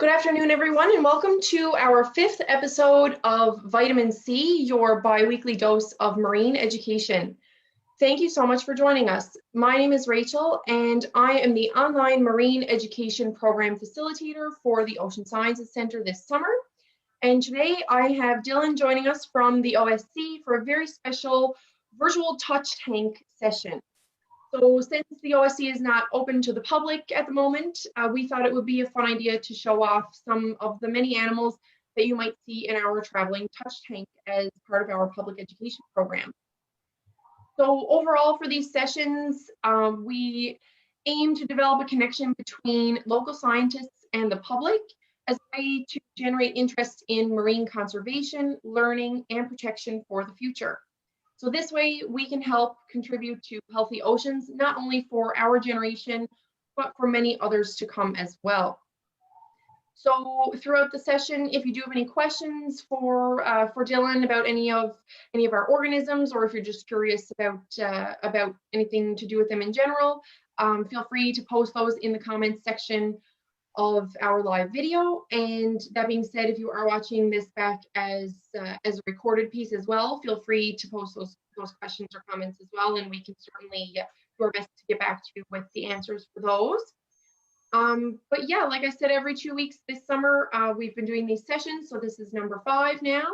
Good afternoon, everyone, and welcome to our fifth episode of Vitamin C, your biweekly dose of marine education. Thank you so much for joining us. My name is Rachel, and I am the online marine education program facilitator for the Ocean Sciences Center this summer. And today I have Dylan joining us from the OSC for a very special virtual touch tank session. So since the OSC is not open to the public at the moment, we thought it would be a fun idea to show off some of the many animals that you might see in our traveling touch tank as part of our public education program. So overall for these sessions, we aim to develop a connection between local scientists and the public as a way to generate interest in marine conservation, learning, and protection for the future. So this way we can help contribute to healthy oceans, not only for our generation, but for many others to come as well. So throughout the session, if you do have any questions for Dylan about any of our organisms, or if you're just curious about anything to do with them in general, feel free to post those in the comments section of our live video. And that being said, if you are watching this back as a recorded piece as well, feel free to post those questions or comments as well, and we can certainly do our best to get back to you with the answers for those. But yeah, like I said, every 2 weeks this summer, we've been doing these sessions, so this is number 5 now.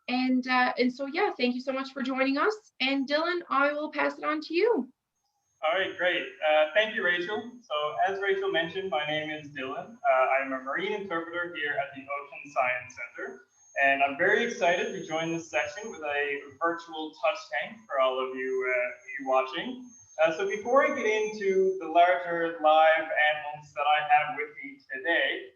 And so yeah, thank you so much for joining us. And Dylan, I will pass it on to you. All right, great. Thank you, Rachel. So as Rachel mentioned, my name is Dylan. I'm a marine interpreter here at the Ocean Science Center, and I'm very excited to join this session with a virtual touch tank for all of you watching. So before I get into the larger live animals that I have with me today,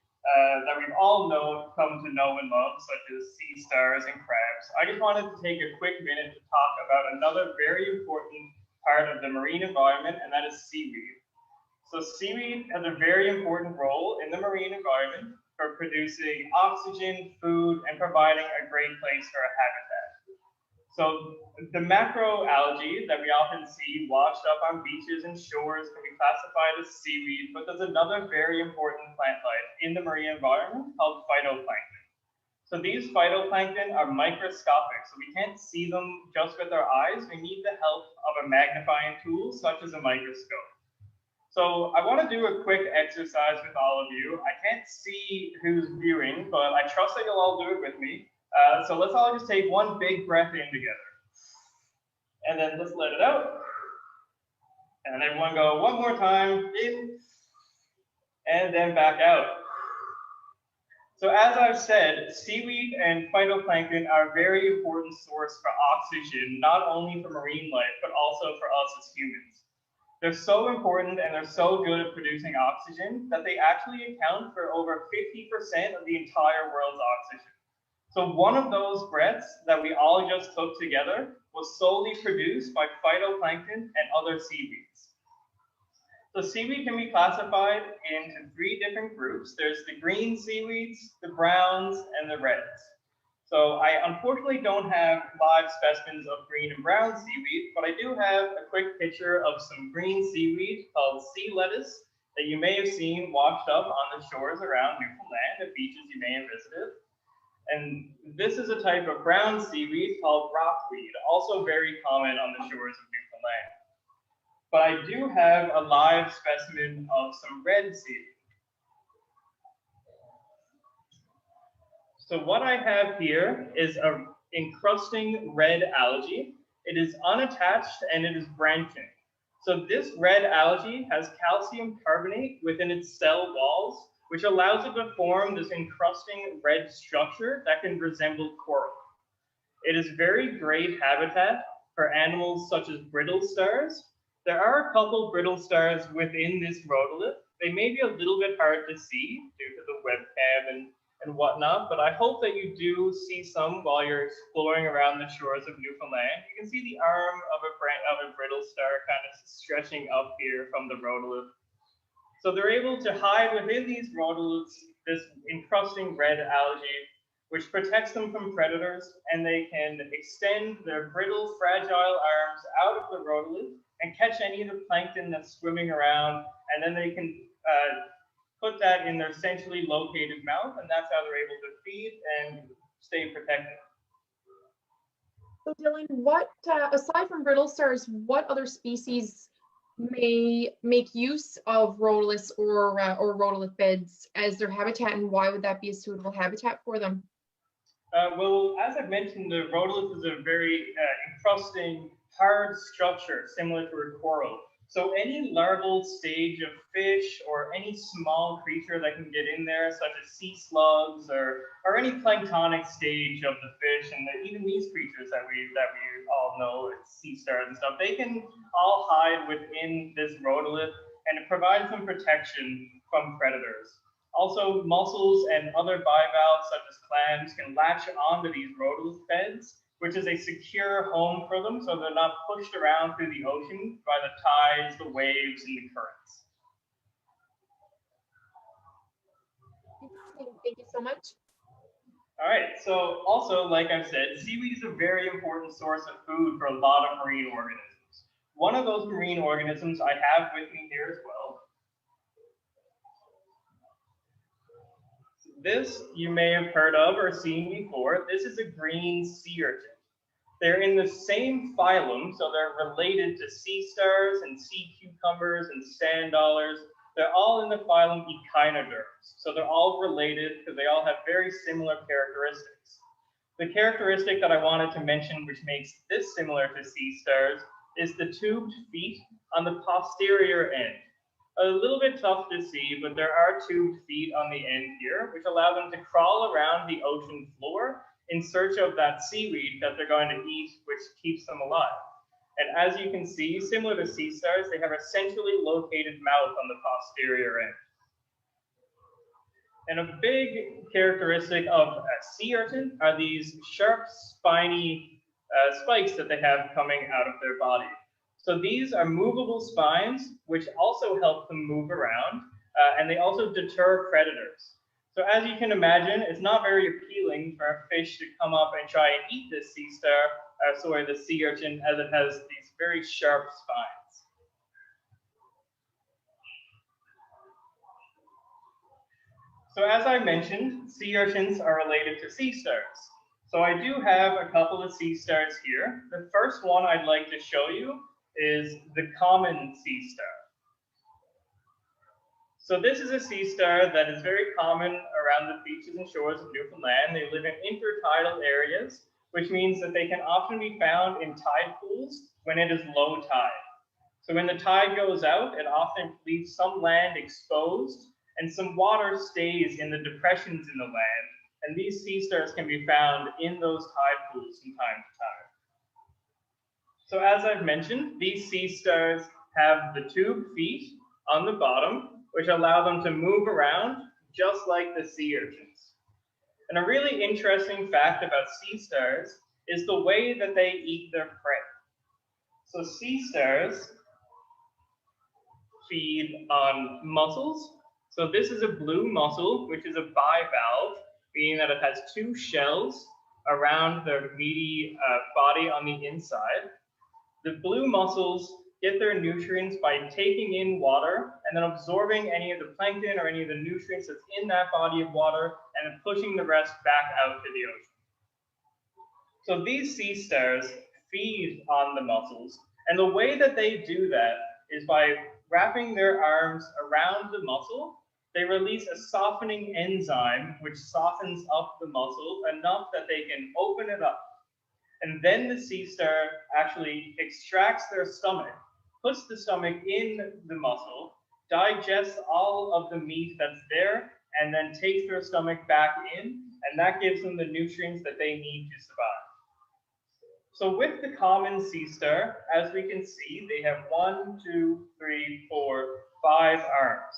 that we've all come to know and love, such as sea stars and crabs, I just wanted to take a quick minute to talk about another very important part of the marine environment, and that is seaweed. So seaweed has a very important role in the marine environment for producing oxygen, food, and providing a great place for a habitat. So the macroalgae that we often see washed up on beaches and shores can be classified as seaweed, but there's another very important plant life in the marine environment called phytoplankton. So these phytoplankton are microscopic, so we can't see them just with our eyes. We need the help of a magnifying tool, such as a microscope. So I want to do a quick exercise with all of you. I can't see who's viewing, but I trust that you'll all do it with me. So let's all just take one big breath in together. And then let's let it out. And everyone go one more time, in, and then back out. So as I've said, seaweed and phytoplankton are a very important source for oxygen, not only for marine life, but also for us as humans. They're so important and they're so good at producing oxygen that they actually account for over 50% of the entire world's oxygen. So one of those breaths that we all just took together was solely produced by phytoplankton and other seaweeds. So seaweed can be classified into 3 different groups. There's the green seaweeds, the browns, and the reds. So I unfortunately don't have live specimens of green and brown seaweed, but I do have a quick picture of some green seaweed called sea lettuce that you may have seen washed up on the shores around Newfoundland at beaches you may have visited. And this is a type of brown seaweed called rockweed, also very common on the shores of Newfoundland. But I do have a live specimen of some red seaweed. So what I have here is an encrusting red algae. It is unattached and it is branching. So this red algae has calcium carbonate within its cell walls, which allows it to form this encrusting red structure that can resemble coral. It is very great habitat for animals such as brittle stars. There are a couple brittle stars within this rhodolith. They may be a little bit hard to see due to the webcam and whatnot, but I hope that you do see some while you're exploring around the shores of Newfoundland. You can see the arm of a brittle star kind of stretching up here from the rhodolith. So they're able to hide within these rhodoliths this encrusting red algae, which protects them from predators, and they can extend their brittle, fragile arms out of the rhodolith and catch any of the plankton that's swimming around, and then they can put that in their centrally located mouth, and that's how they're able to feed and stay protected. So Dylan, what, aside from brittle stars, what other species may make use of rhodoliths or rhodolith beds as their habitat, and why would that be a suitable habitat for them? Well, as I've mentioned, the rhodolith is a very encrusting, hard structure similar to a coral. So any larval stage of fish or any small creature that can get in there, such as sea slugs or any planktonic stage of the fish, and even these creatures that we all know, like sea stars and stuff, they can all hide within this rhodolith, and it provides them protection from predators. Also, mussels and other bivalves, such as clams, can latch onto these rhodolith beds, which is a secure home for them, so they're not pushed around through the ocean by the tides, the waves, and the currents. Thank you so much. All right, so also, like I've said, seaweed is a very important source of food for a lot of marine organisms. One of those marine organisms I have with me here as well. This you may have heard of or seen before. This is a green sea urchin. They're in the same phylum, so they're related to sea stars and sea cucumbers and sand dollars. They're all in the phylum Echinoderms. So they're all related because they all have very similar characteristics. The characteristic that I wanted to mention, which makes this similar to sea stars, is the tubed feet on the posterior end. A little bit tough to see, but there are tubed feet on the end here, which allow them to crawl around the ocean floor in search of that seaweed that they're going to eat, which keeps them alive. And as you can see, similar to sea stars, they have a centrally located mouth on the posterior end. And a big characteristic of a sea urchin are these sharp, spiny spikes that they have coming out of their body. So these are movable spines, which also help them move around, and they also deter predators. So as you can imagine, it's not very appealing for a fish to come up and try and eat this sea urchin, as it has these very sharp spines. So as I mentioned, sea urchins are related to sea stars. So I do have a couple of sea stars here. The first one I'd like to show you is the common sea star. So this is a sea star that is very common around the beaches and shores of Newfoundland. They live in intertidal areas, which means that they can often be found in tide pools when it is low tide. So when the tide goes out, it often leaves some land exposed and some water stays in the depressions in the land. And these sea stars can be found in those tide pools from time to time. So as I've mentioned, these sea stars have the tube feet on the bottom, which allow them to move around just like the sea urchins. And a really interesting fact about sea stars is the way that they eat their prey. So sea stars feed on mussels. So this is a blue mussel, which is a bivalve, meaning that it has two shells around their meaty body on the inside. The blue mussels get their nutrients by taking in water and then absorbing any of the plankton or any of the nutrients that's in that body of water and then pushing the rest back out to the ocean. So these sea stars feed on the mussels, and the way that they do that is by wrapping their arms around the mussel. They release a softening enzyme which softens up the mussel enough that they can open it up. And then the sea star actually extracts their stomach, puts the stomach in the mussel, digests all of the meat that's there, and then takes their stomach back in, and that gives them the nutrients that they need to survive. So with the common sea star, as we can see, they have 1, 2, 3, 4, 5 arms.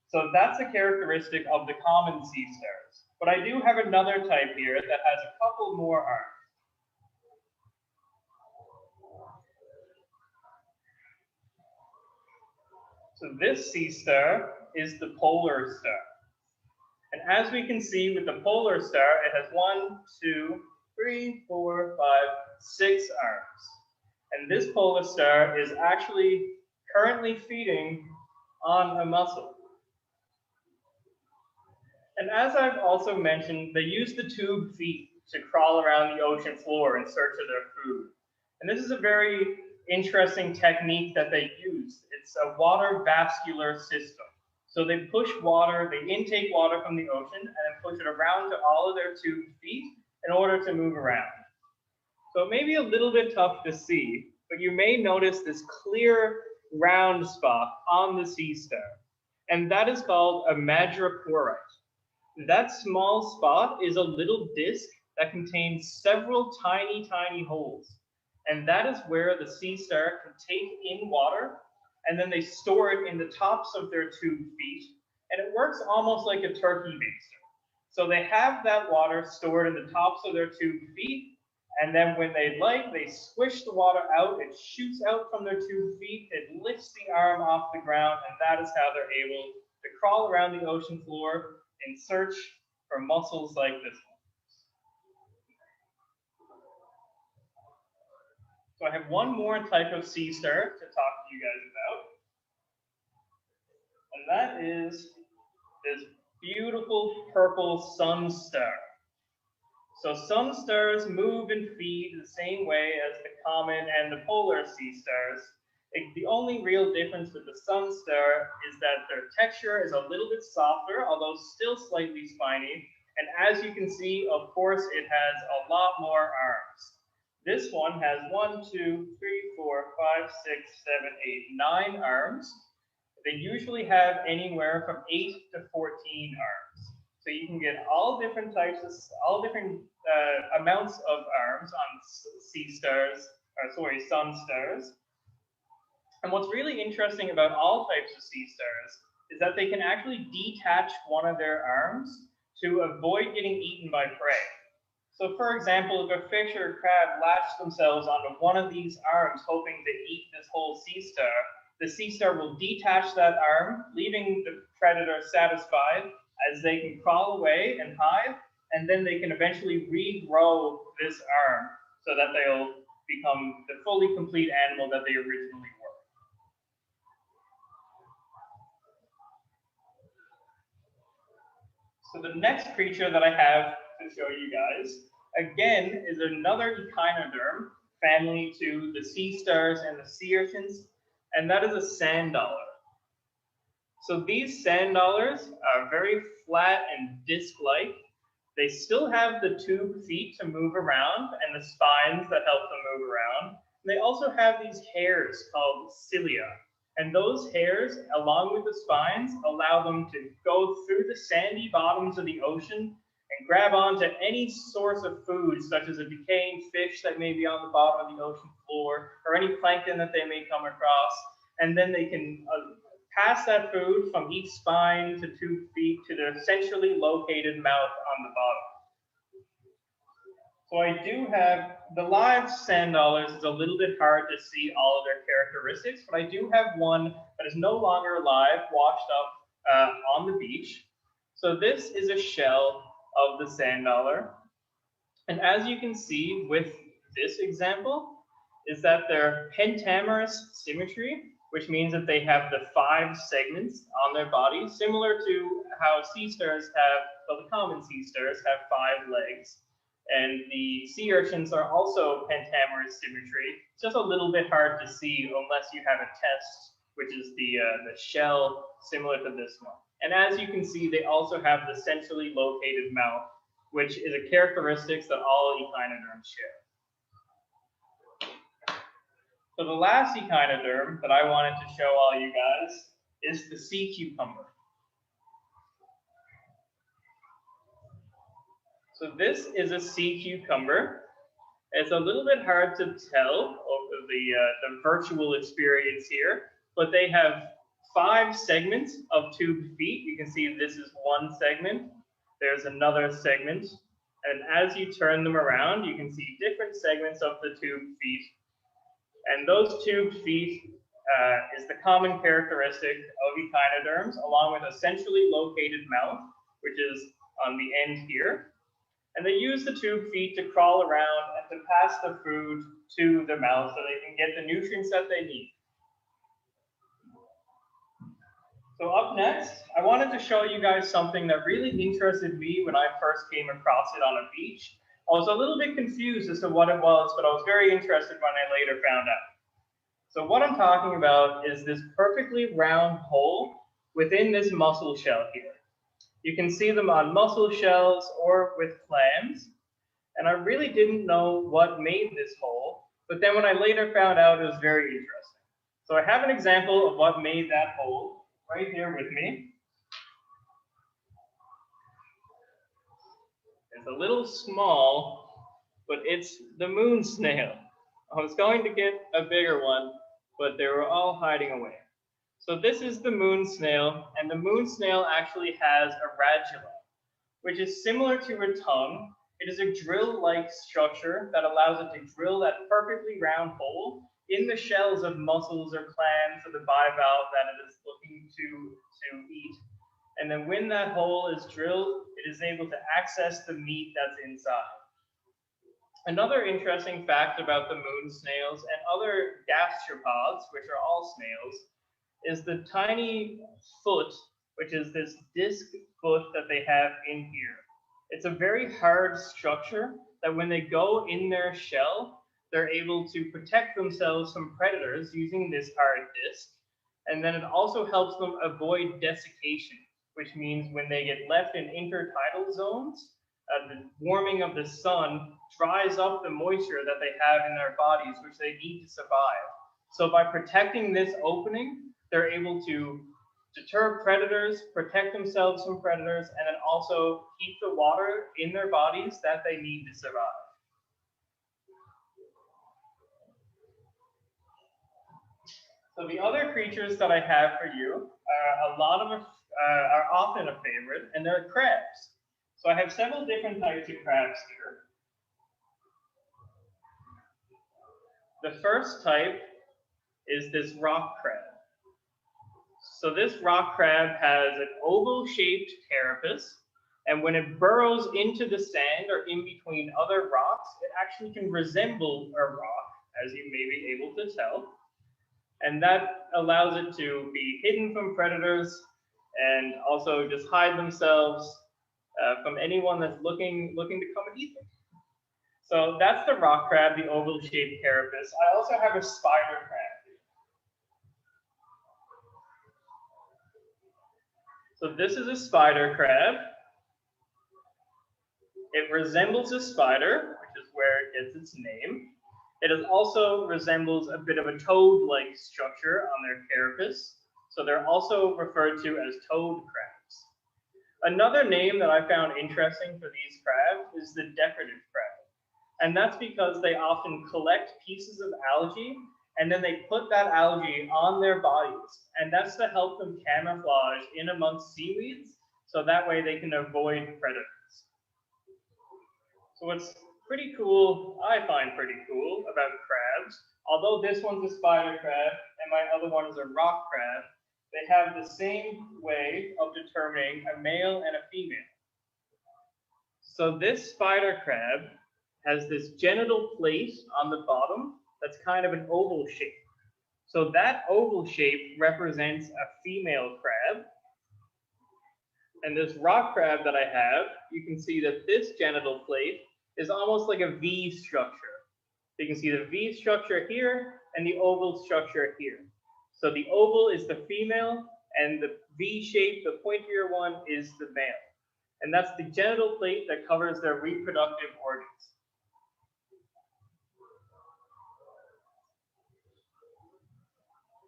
So that's a characteristic of the common sea stars. But I do have another type here that has a couple more arms. So this sea star is the polar star. And as we can see with the polar star, it has 1, 2, 3, 4, 5, 6 arms. And this polar star is actually currently feeding on a mussel. And as I've also mentioned, they use the tube feet to crawl around the ocean floor in search of their food. And this is a very interesting technique that they use. It's a water vascular system. So they push water, they intake water from the ocean and then push it around to all of their tube feet in order to move around. So it may be a little bit tough to see, but you may notice this clear round spot on the sea star. And that is called a madreporite. That small spot is a little disc that contains several tiny, tiny holes. And that is where the sea star can take in water, and then they store it in the tops of their tube feet. And it works almost like a turkey baster. So they have that water stored in the tops of their tube feet, and then when they like, they squish the water out, it shoots out from their tube feet, it lifts the arm off the ground, and that is how they're able to crawl around the ocean floor in search for mussels like this one. So I have one more type of sea star to talk to you guys about, and that is this beautiful purple sun star. So sun stars move and feed the same way as the common and the polar sea stars. The only real difference with the sun star is that their texture is a little bit softer, although still slightly spiny. And as you can see, of course, it has a lot more arms. This one has 1, 2, 3, 4, 5, 6, 7, 8, 9 arms. They usually have anywhere from 8 to 14 arms. So you can get all different types of, all different amounts of arms on sea stars, or sorry, sun stars. And what's really interesting about all types of sea stars is that they can actually detach one of their arms to avoid getting eaten by prey. So for example, if a fish or a crab latch themselves onto one of these arms hoping to eat this whole sea star, the sea star will detach that arm, leaving the predator satisfied as they can crawl away and hide, and then they can eventually regrow this arm so that they'll become the fully complete animal that they originally were. So the next creature that I have to show you guys, again, is another echinoderm, family to the sea stars and the sea urchins, and that is a sand dollar. So these sand dollars are very flat and disc-like. They still have the tube feet to move around and the spines that help them move around. And they also have these hairs called cilia. And those hairs, along with the spines, allow them to go through the sandy bottoms of the ocean and grab onto any source of food, such as a decaying fish that may be on the bottom of the ocean floor, or any plankton that they may come across. And then they can pass that food from each spine to tube feet to their centrally located mouth on the bottom. So I do have, the live sand dollars is a little bit hard to see all of their characteristics, but I do have one that is no longer alive, washed up on the beach. So this is a shell of the sand dollar. And as you can see with this example, is that their pentamerous symmetry, which means that they have the 5 segments on their body, similar to how sea stars have, well, the common sea stars have 5 legs. And the sea urchins are also pentamerous symmetry. It's just a little bit hard to see unless you have a test, which is the shell similar to this one. And as you can see, they also have the centrally located mouth, which is a characteristic that all echinoderms share. So the last echinoderm that I wanted to show all you guys is the sea cucumber. So this is a sea cucumber. It's a little bit hard to tell over the virtual experience here, but they have 5 segments of tube feet. You can see this is one segment. There's another segment. And as you turn them around, you can see different segments of the tube feet. And those tube feet is the common characteristic of echinoderms, along with a centrally located mouth, which is on the end here. And they use the tube feet to crawl around and to pass the food to the mouth so they can get the nutrients that they need. So up next, I wanted to show you guys something that really interested me when I first came across it on a beach. I was a little bit confused as to what it was, but I was very interested when I later found out. So what I'm talking about is this perfectly round hole within this mussel shell here. You can see them on mussel shells or with clams. And I really didn't know what made this hole, but then when I later found out, it was very interesting. So I have an example of what made that hole right here with me. It's a little small, but it's the moon snail. I was going to get a bigger one, but they were all hiding away. So this is the moon snail, and the moon snail actually has a radula, which is similar to a tongue. It is a drill-like structure that allows it to drill that perfectly round hole in the shells of mussels or clams or the bivalve that it is looking to eat. And then when that hole is drilled, it is able to access the meat that's inside. Another interesting fact about the moon snails and other gastropods, which are all snails, is the tiny foot, which is this disc foot that they have in here. It's a very hard structure that when they go in their shell, they're able to protect themselves from predators using this hard disc. And then it also helps them avoid desiccation, which means when they get left in intertidal zones, the warming of the sun dries up the moisture that they have in their bodies, which they need to survive. So by protecting this opening, they're able to deter predators, protect themselves from predators, and then also keep the water in their bodies that they need to survive. So the other creatures that I have for you, are often a favorite, and they're crabs. So I have several different types of crabs here. The first type is this rock crab. So this rock crab has an oval-shaped carapace, and when it burrows into the sand or in between other rocks, it actually can resemble a rock, as you may be able to tell. And that allows it to be hidden from predators and also just hide themselves from anyone that's looking to come and eat them. So that's the rock crab, the oval-shaped carapace. I also have a spider crab. So this is a spider crab. It resembles a spider, which is where it gets its name. It also resembles a bit of a toad-like structure on their carapace. So they're also referred to as toad crabs. Another name that I found interesting for these crabs is the decorative crab. And that's because they often collect pieces of algae and then they put that algae on their bodies. And that's to help them camouflage in amongst seaweeds, so that way they can avoid predators. So what's pretty cool, I find pretty cool about crabs, although this one's a spider crab and my other one is a rock crab, they have the same way of determining a male and a female. So this spider crab has this genital plate on the bottom that's kind of an oval shape. So that oval shape represents a female crab. And this rock crab that I have, you can see that this genital plate is almost like a V structure. You can see the V structure here and the oval structure here. So the oval is the female and the V shape, the pointier one, is the male. And that's the genital plate that covers their reproductive organs.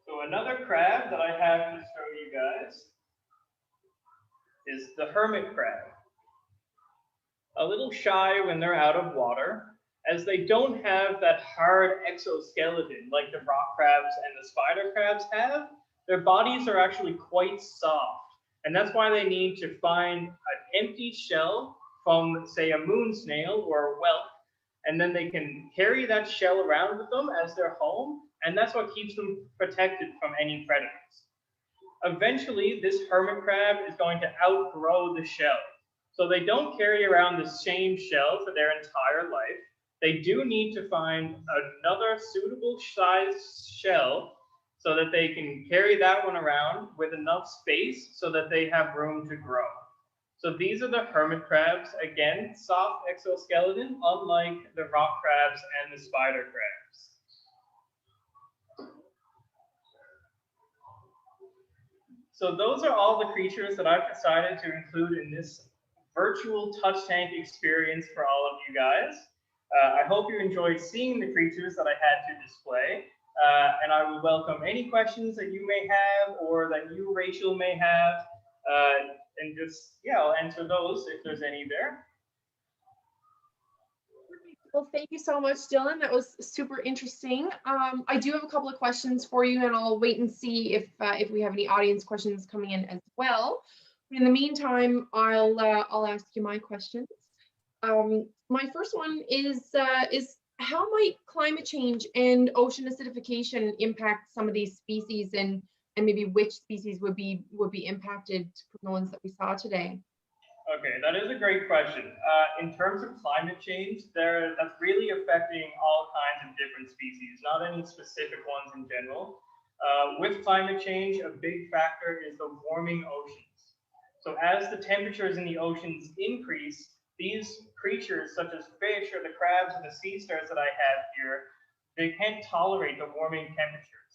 So another crab that I have to show you guys is the hermit crab. A little shy when they're out of water, as they don't have that hard exoskeleton like the rock crabs and the spider crabs have. Their bodies are actually quite soft, and that's why they need to find an empty shell from, say, a moon snail or a whelk, and then they can carry that shell around with them as their home, and that's what keeps them protected from any predators. Eventually, this hermit crab is going to outgrow the shell. So they don't carry around the same shell for their entire life. They do need to find another suitable size shell so that they can carry that one around with enough space so that they have room to grow. So these are the hermit crabs. Again, soft exoskeleton, unlike the rock crabs and the spider crabs. So those are all the creatures that I've decided to include in this virtual touch tank experience for all of you guys. I hope you enjoyed seeing the creatures that I had to display. And I will welcome any questions that you may have or that you, Rachel, may have. And just, yeah, I'll answer those if there's any there. Well, thank you so much, Dylan. That was super interesting. I do have a couple of questions for you, and I'll wait and see if we have any audience questions coming in as well. But in the meantime, I'll ask you my questions. My first one is how might climate change and ocean acidification impact some of these species, and maybe which species would be impacted from the ones that we saw today? Okay, that is a great question. In terms of climate change, that's really affecting all kinds of different species, not any specific ones in general. With climate change, a big factor is the warming oceans. So as the temperatures in the oceans increase, these creatures such as fish or the crabs and the sea stars that I have here, they can't tolerate the warming temperatures.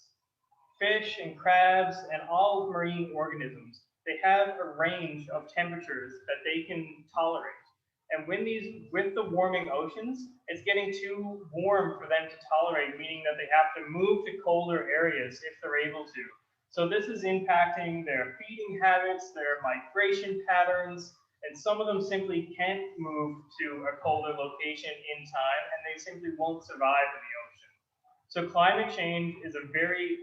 Fish and crabs and all marine organisms, they have a range of temperatures that they can tolerate. And with the warming oceans, it's getting too warm for them to tolerate, meaning that they have to move to colder areas if they're able to. So this is impacting their feeding habits, their migration patterns, and some of them simply can't move to a colder location in time, and they simply won't survive in the ocean. So climate change is a very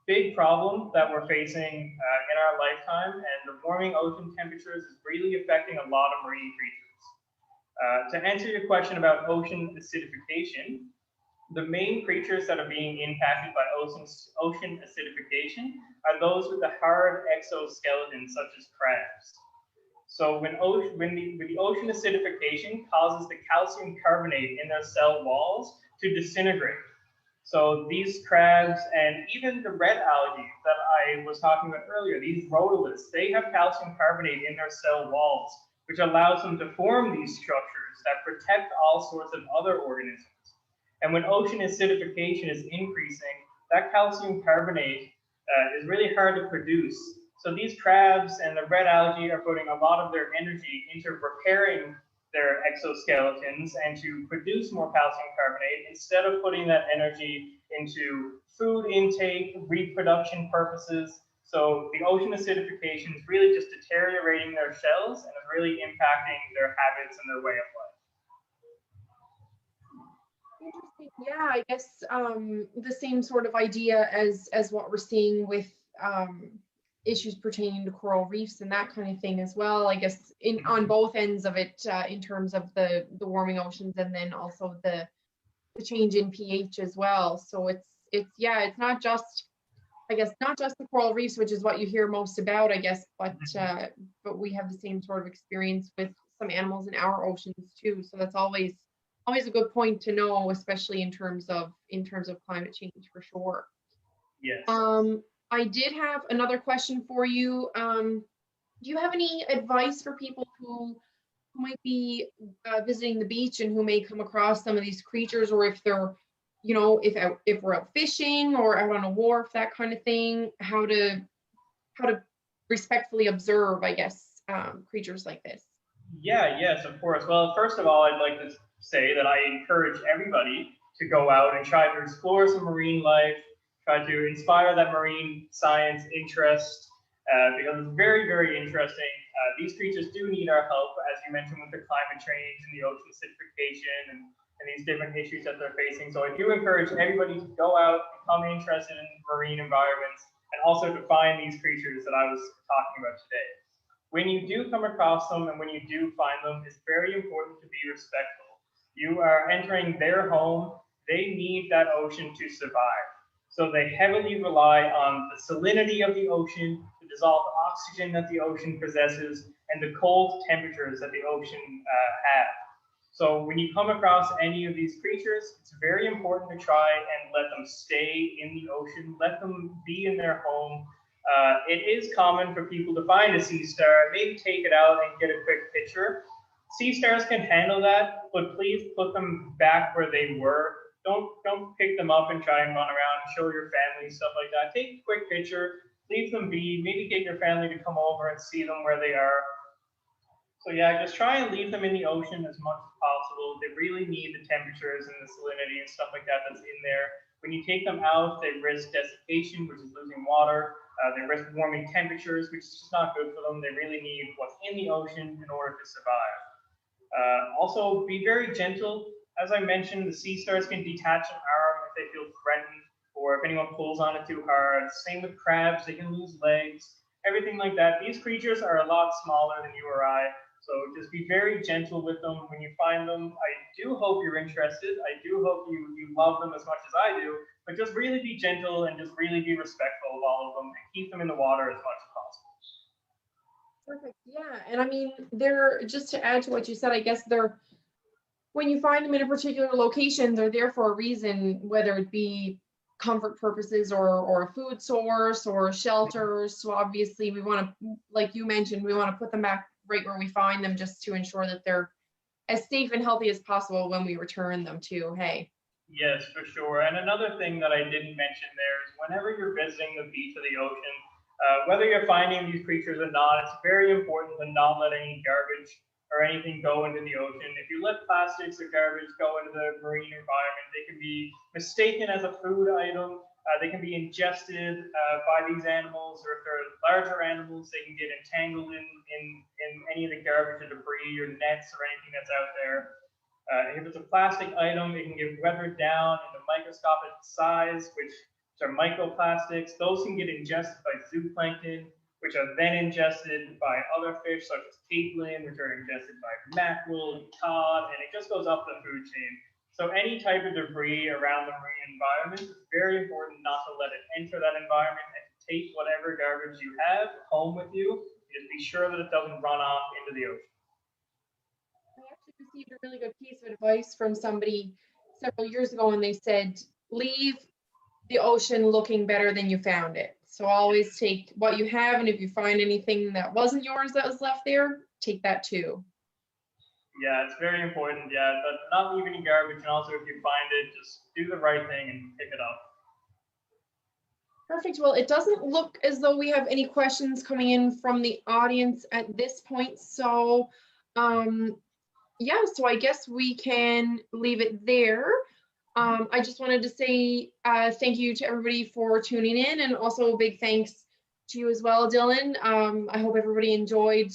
big problem that we're facing in our lifetime, and the warming ocean temperatures is really affecting a lot of marine creatures. To answer your question about ocean acidification, the main creatures that are being impacted by ocean acidification are those with the hard exoskeleton, such as crabs. So when the ocean acidification causes the calcium carbonate in their cell walls to disintegrate. So these crabs and even the red algae that I was talking about earlier, these rhodoliths, they have calcium carbonate in their cell walls, which allows them to form these structures that protect all sorts of other organisms. And when ocean acidification is increasing, that calcium carbonate is really hard to produce. So these crabs and the red algae are putting a lot of their energy into repairing their exoskeletons and to produce more calcium carbonate instead of putting that energy into food intake, reproduction purposes. So the ocean acidification is really just deteriorating their shells and is really impacting their habits and their way of life. Interesting. Yeah, I guess the same sort of idea as what we're seeing with issues pertaining to coral reefs and that kind of thing as well. I guess on both ends of it, in terms of the warming oceans, and then also the change in pH as well. So it's not just, I guess, not just the coral reefs, which is what you hear most about, I guess, but we have the same sort of experience with some animals in our oceans too. So that's always a good point to know, especially in terms of climate change, for sure. Yes. I did have another question for you. Do you have any advice for people who might be visiting the beach and who may come across some of these creatures, or if they're, if we're out fishing or out on a wharf, that kind of thing, how to respectfully observe, I guess, creatures like this? Yeah, yes, of course. Well, first of all, I'd like to say that I encourage everybody to go out and try to explore some marine life, try to inspire that marine science interest, because it's very, very interesting. These creatures do need our help, as you mentioned, with the climate change and the ocean acidification and these different issues that they're facing. So I do encourage everybody to go out, become interested in marine environments, and also to find these creatures that I was talking about today. When you do come across them and when you do find them, it's very important to be respectful. You are entering their home. They need that ocean to survive. So they heavily rely on the salinity of the ocean, the dissolved oxygen that the ocean possesses, and the cold temperatures that the ocean have. So when you come across any of these creatures, it's very important to try and let them stay in the ocean, let them be in their home. It is common for people to find a sea star, maybe take it out and get a quick picture. Sea stars can handle that, but please put them back where they were. Don't pick them up and try and run around and show your family, stuff like that. Take a quick picture, leave them be, maybe get your family to come over and see them where they are. So yeah, just try and leave them in the ocean as much as possible. They really need the temperatures and the salinity and stuff like that that's in there. When you take them out, they risk desiccation, which is losing water. They risk warming temperatures, which is just not good for them. They really need what's in the ocean in order to survive. Also, be very gentle. As I mentioned, the sea stars can detach an arm if they feel threatened or if anyone pulls on it too hard. Same with crabs, they can lose legs, everything like that. These creatures are a lot smaller than you or I, so just be very gentle with them when you find them. I do hope you're interested. I do hope you love them as much as I do, but just really be gentle and just really be respectful of all of them and keep them in the water as much as possible. Perfect. Yeah. And I mean, they're, just to add to what you said, I guess they're, when you find them in a particular location, they're there for a reason, whether it be comfort purposes or a food source or shelters. So obviously we want to, like you mentioned, we want to put them back right where we find them just to ensure that they're as safe and healthy as possible when we return them too. Hey. Yes, for sure. And another thing that I didn't mention there is whenever you're visiting the beach or the ocean, whether you're finding these creatures or not, it's very important to not let any garbage or anything go into the ocean. If you let plastics or garbage go into the marine environment, they can be mistaken as a food item. They can be ingested by these animals, or if they're larger animals, they can get entangled in any of the garbage or debris or nets or anything that's out there. If it's a plastic item, it can get weathered down into microscopic size, which are microplastics. Those can get ingested by zooplankton, which are then ingested by other fish such as capelin, which are ingested by mackerel and cod, and it just goes up the food chain. So any type of debris around the marine environment, it's very important not to let it enter that environment and to take whatever garbage you have home with you. Just be sure that it doesn't run off into the ocean. I actually received a really good piece of advice from somebody several years ago, and they said, leave the ocean looking better than you found it. So always take what you have, and if you find anything that wasn't yours that was left there, take that too. Yeah, it's very important. Yeah, but not leave any garbage, and also if you find it, just do the right thing and pick it up. Perfect. Well, it doesn't look as though we have any questions coming in from the audience at this point. So yeah, so I guess we can leave it there. I just wanted to say thank you to everybody for tuning in, and also a big thanks to you as well, Dylan. I hope everybody enjoyed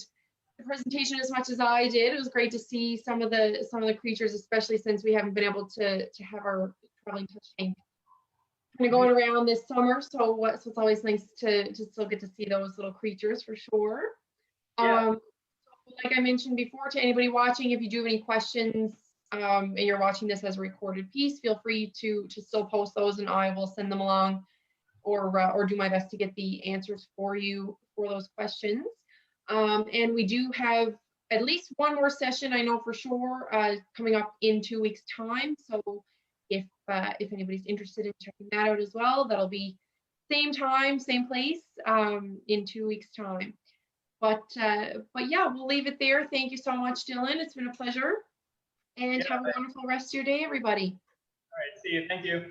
the presentation as much as I did. It was great to see some of the creatures, especially since we haven't been able to have our traveling touch tank kind of going around this summer. So it's always nice to still get to see those little creatures for sure. Yeah. Like I mentioned before, to anybody watching, if you do have any questions and you're watching this as a recorded piece, feel free to still post those, and I will send them along or do my best to get the answers for you for those questions. And we do have at least one more session, I know for sure, coming up in 2 weeks' time. So if anybody's interested in checking that out as well, that'll be same time, same place in 2 weeks' time. But yeah, we'll leave it there. Thank you so much, Dylan. It's been a pleasure. And have a wonderful rest of your day, everybody. All right. See you. Thank you.